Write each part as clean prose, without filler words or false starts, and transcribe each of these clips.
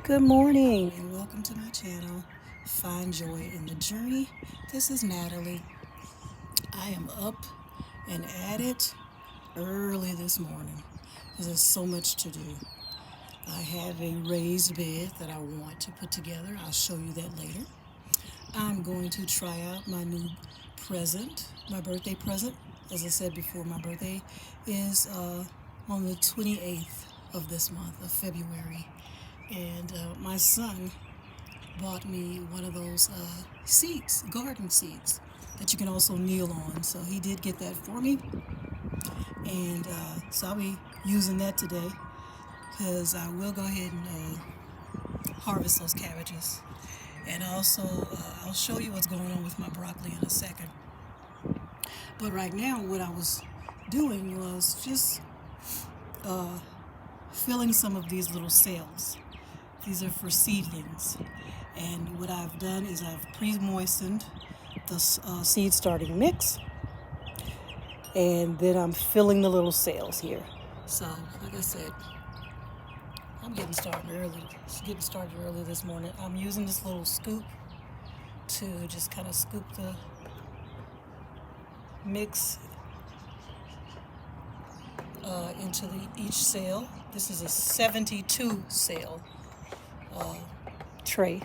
Good morning and welcome to my channel, Find Joy in the Journey. This is Natalie. I am up and at it early this morning because there's so much to do. I have a raised bed that I want to put together. I'll show you that later. I'm going to try out my new present, my birthday present. As I said before, my birthday is on the 28th of this month of February. And my son bought me one of those seats, garden seats, that you can also kneel on. So he did get that for me. And so I'll be using that today because I will go ahead and harvest those cabbages. And also, I'll show you what's going on with my broccoli in a second. But right now, what I was doing was just filling some of these little cells. These are for seedlings. And what I've done is I've pre-moistened the seed starting mix. And then I'm filling the little cells here. So, like I said, I'm getting started early this morning. I'm using this little scoop to just kind of scoop the mix into each cell. This is a 72 cell tray.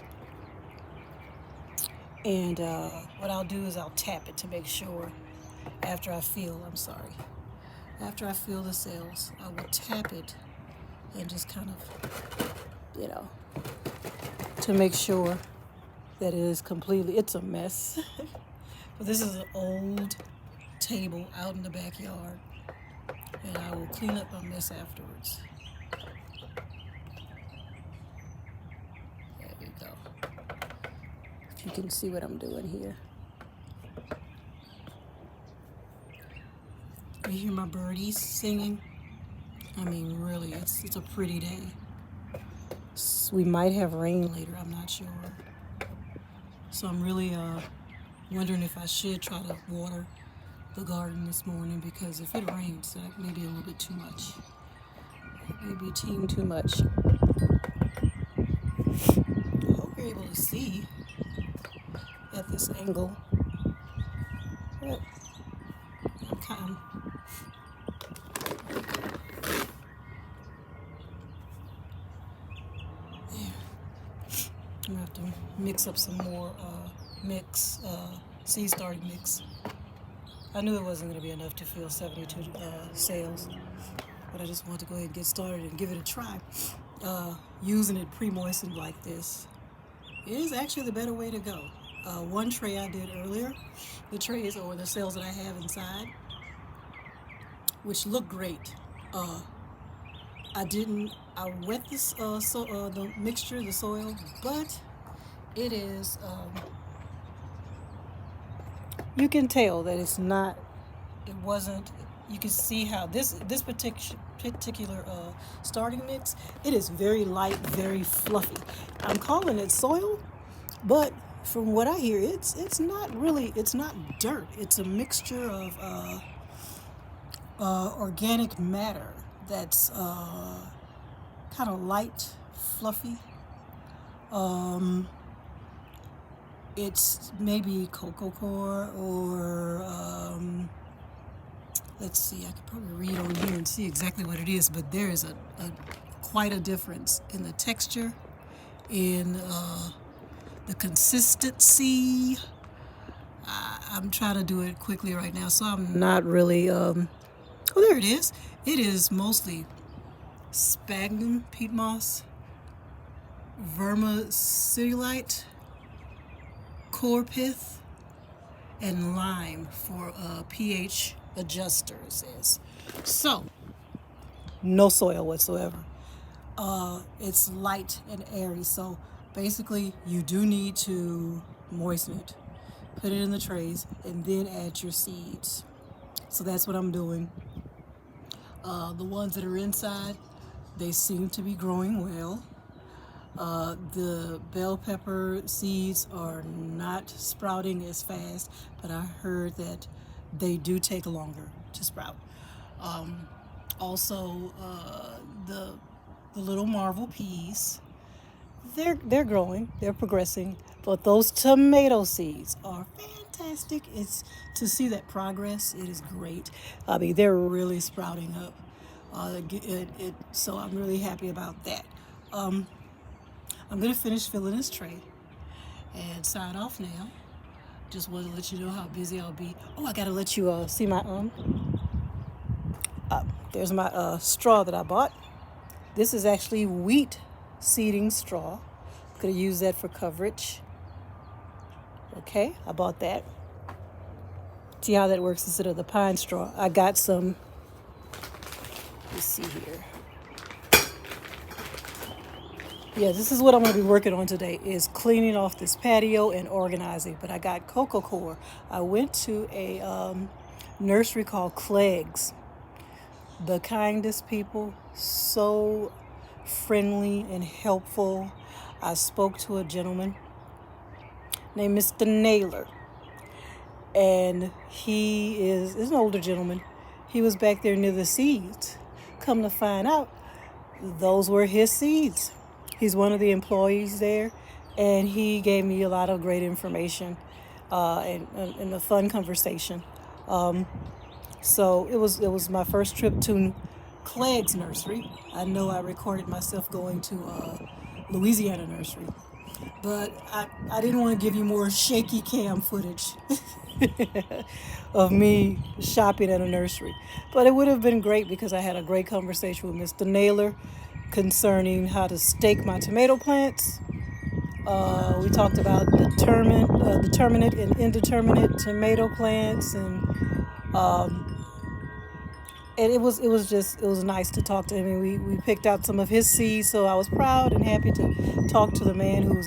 And what I'll do is I'll tap it to make sure after I fill the cells, I will tap it and just kind of, to make sure that it is completely, it's a mess. But this is an old table out in the backyard, and I will clean up my mess afterwards. There you go. If you can see what I'm doing here. You hear my birdies singing? I mean, really, it's a pretty day. We might have rain later, I'm not sure. So I'm really wondering if I should try to water the garden this morning, because if it rains, that may be a little bit too much. Maybe team too much. I hope you're able to see at this angle. But I'm kind of, I'm gonna have to mix up some more seed starting mix. I knew it wasn't gonna be enough to fill 72 sales, but I just wanted to go ahead and get started and give it a try. Using it pre-moistened like this is actually the better way to go. One tray I did earlier, the trays or the cells that I have inside, which look great. I wet this the mixture, the soil, but it is, you can tell that you can see how this particular starting mix, it is very light, very fluffy. I'm calling it soil, but from what I hear, it's not dirt. It's a mixture of organic matter that's kind of light, fluffy. It's maybe cocoa coir or let's see, I could probably read on here and see exactly what it is, but there is quite a difference in the texture, in the consistency. I'm trying to do it quickly right now, so I'm not really, oh, there it is. It is mostly sphagnum peat moss, vermiculite, core pith, and lime for pH adjuster, it says. So, no soil whatsoever. It's light and airy, so basically you do need to moisten it. Put it in the trays and then add your seeds. So that's what I'm doing. The ones that are inside, they seem to be growing well. The bell pepper seeds are not sprouting as fast, but I heard that they do take longer to sprout. Also, the little marvel peas they're growing, they're progressing. But those tomato seeds are fantastic. It's to see that progress. It is great. I mean, they're really sprouting up. So I'm really happy about that. Um, I'm gonna finish filling this tray and sign off now. Just wanted to let you know how busy I'll be. Oh, I gotta let you see my there's my straw that I bought. This is actually wheat seeding straw. I'm gonna use that for coverage. Okay, I bought that. See how that works instead of the pine straw. I got some. Let's see here. Yeah, this is what I'm going to be working on today, is cleaning off this patio and organizing. But I got coco coir. I went to a nursery called Clegg's. The kindest people, so friendly and helpful. I spoke to a gentleman named Mr. Naylor, and he is an older gentleman. He was back there near the seeds. Come to find out, those were his seeds. He's one of the employees there, and he gave me a lot of great information and a fun conversation. So it was my first trip to Clegg's nursery. I know I recorded myself going to Louisiana nursery, but I didn't want to give you more shaky cam footage of me shopping at a nursery. But it would have been great because I had a great conversation with Mr. Naylor concerning how to stake my tomato plants. We talked about determinate and indeterminate tomato plants, and it was nice to talk to him. We picked out some of his seeds, so I was proud and happy to talk to the man who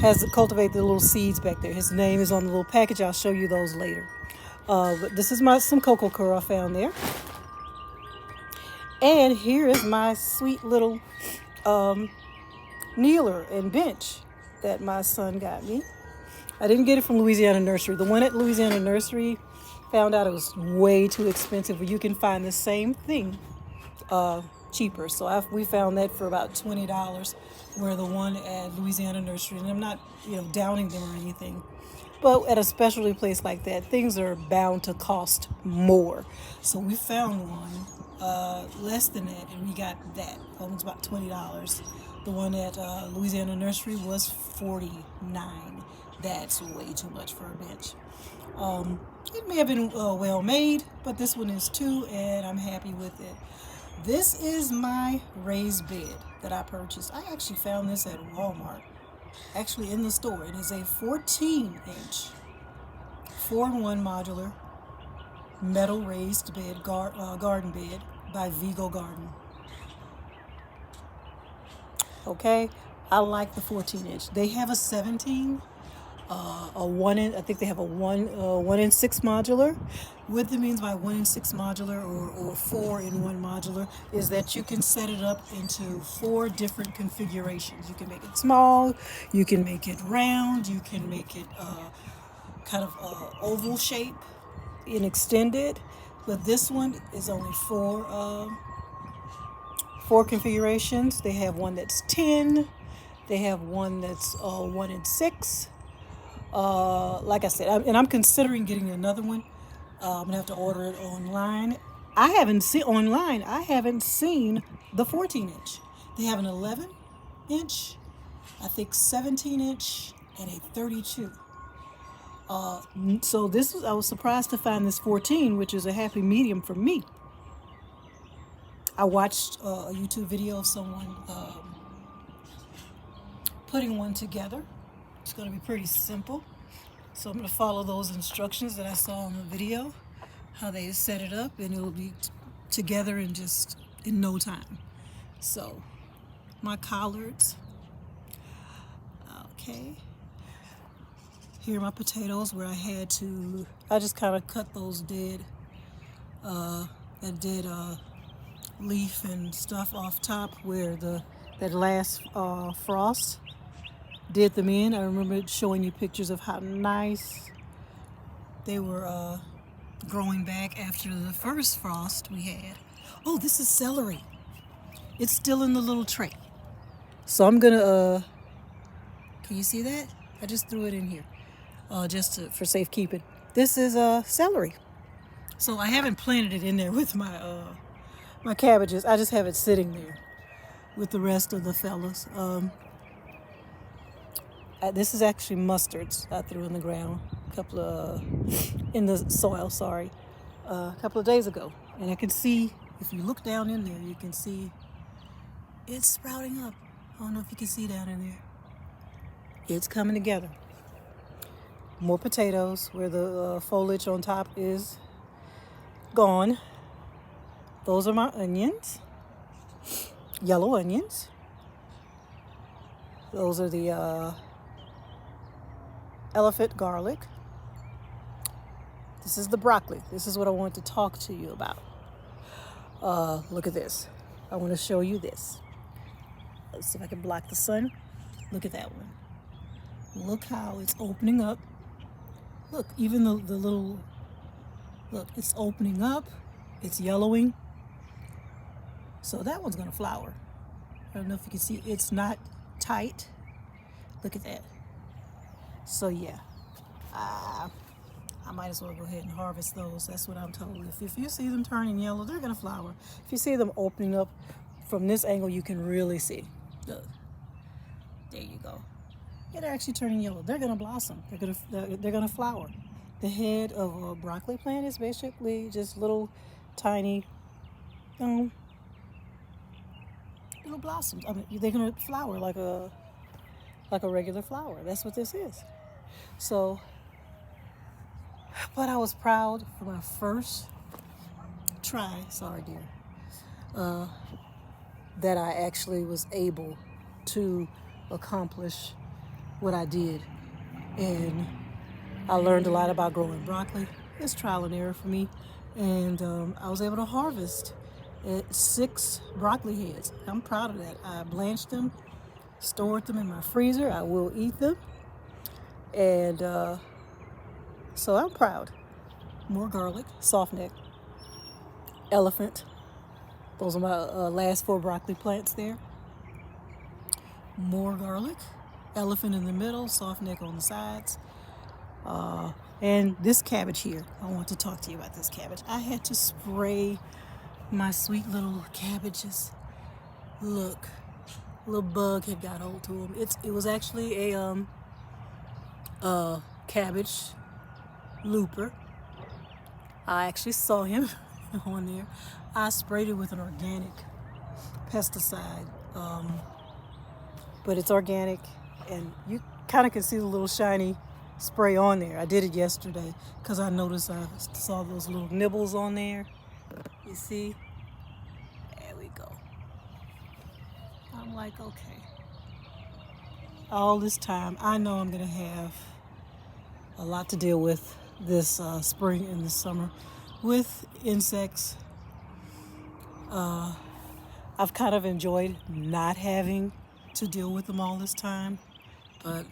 has cultivated the little seeds back there. His name is on the little package. I'll show you those later. But this is some coco coir I found there. And here is my sweet little kneeler and bench that my son got me. I didn't get it from Louisiana Nursery. The one at Louisiana Nursery, found out it was way too expensive. You can find the same thing cheaper. So we found that for about $20, where the one at Louisiana Nursery, and I'm not downing them or anything, but at a specialty place like that, things are bound to cost more. So we found one less than that, and we got that. It was about $20. The one at Louisiana Nursery was $49. That's way too much for a bench. It may have been well made, but this one is too, and I'm happy with it. This is my raised bed that I purchased. I actually found this at Walmart, actually in the store. It is a 14-inch 4-in-1 modular metal raised bed, garden bed by Vigo Garden. Okay, I like the 14-inch. They have a 17, I think they have a 1-in-6 modular. What that means by 1-in-6 modular or 4-in-1 modular is that you can set it up into 4 different configurations. You can make it small, you can make it round, you can make it kind of oval shape and extended. But this one is only 4 configurations. They have one that's 10. They have one that's 1-in-6. Like I said, I'm considering getting another one. I'm gonna have to order it online. I haven't seen the 14-inch. They have an 11-inch, I think 17-inch, and a 32. So I was surprised to find this 14, which is a happy medium for me. I watched a YouTube video of someone putting one together. It's going to be pretty simple. So I'm going to follow those instructions that I saw in the video, how they set it up, and it'll be together in no time. So my collards. Okay. Here are my potatoes where I just kind of cut those dead leaf and stuff off top where that last frost did them in. I remember showing you pictures of how nice they were growing back after the first frost we had. Oh, this is celery. It's still in the little tray. So I'm gonna, can you see that? I just threw it in here, for safekeeping. This is celery. So I haven't planted it in there with my cabbages. I just have it sitting there with the rest of the fellas. This is actually mustards I threw in the ground in the soil, sorry, a couple of days ago. And I can see, if you look down in there, you can see it's sprouting up. I don't know if you can see down in there. It's coming together. More potatoes where the foliage on top is gone. Those are my onions, yellow onions. Those are the elephant garlic. This is the broccoli. This is what I want to talk to you about. Look at this. I want to show you this. Let's see if I can block the sun. Look at that one. Look how it's opening up. Look, even the little, look, it's opening up. It's yellowing. So that one's going to flower. I don't know if you can see. It's not tight. Look at that. So yeah, I might as well go ahead and harvest those. That's what I'm told. If you see them turning yellow, they're going to flower. If you see them opening up from this angle, you can really see. Look. There you go. Yeah, they're actually turning yellow. They're going to blossom. They're going to flower. The head of a broccoli plant is basically just little tiny little blossoms. I mean, they're going to flower like a regular flower. That's what this is. So, but I was proud for my first try, sorry dear, that I actually was able to accomplish what I did. And I learned a lot about growing broccoli. It's trial and error for me. And I was able to harvest 6 broccoli heads. I'm proud of that. I blanched them, stored them in my freezer. I will eat them. And so I'm proud. More garlic, soft neck, elephant. Those are my last 4 broccoli plants there. More garlic, elephant in the middle, soft neck on the sides. And this cabbage here, I want to talk to you about this cabbage. I had to spray my sweet little cabbages. Look, a little bug had got hold to them. It was actually a cabbage looper. I actually saw him on there. I sprayed it with an organic pesticide, but it's organic, and you kind of can see the little shiny spray on there. I did it yesterday because I noticed I saw those little nibbles on there. You see? There we go. I'm like, okay. All this time, I know I'm going to have a lot to deal with this spring and this summer with insects. I've kind of enjoyed not having to deal with them all this time, but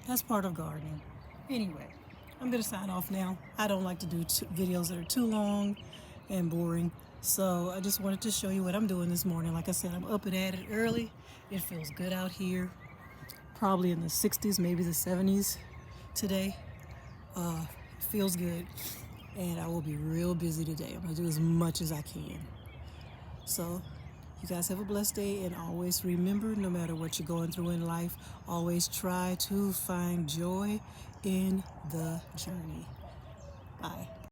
that's part of gardening. Anyway, I'm going to sign off now. I don't like to do videos that are too long and boring, so I just wanted to show you what I'm doing this morning. Like I said, I'm up and at it early. It feels good out here. Probably in the 60s, maybe the 70s today. It feels good, and I will be real busy today. I'm going to do as much as I can. So you guys have a blessed day, and always remember, no matter what you're going through in life, always try to find joy in the journey. Bye.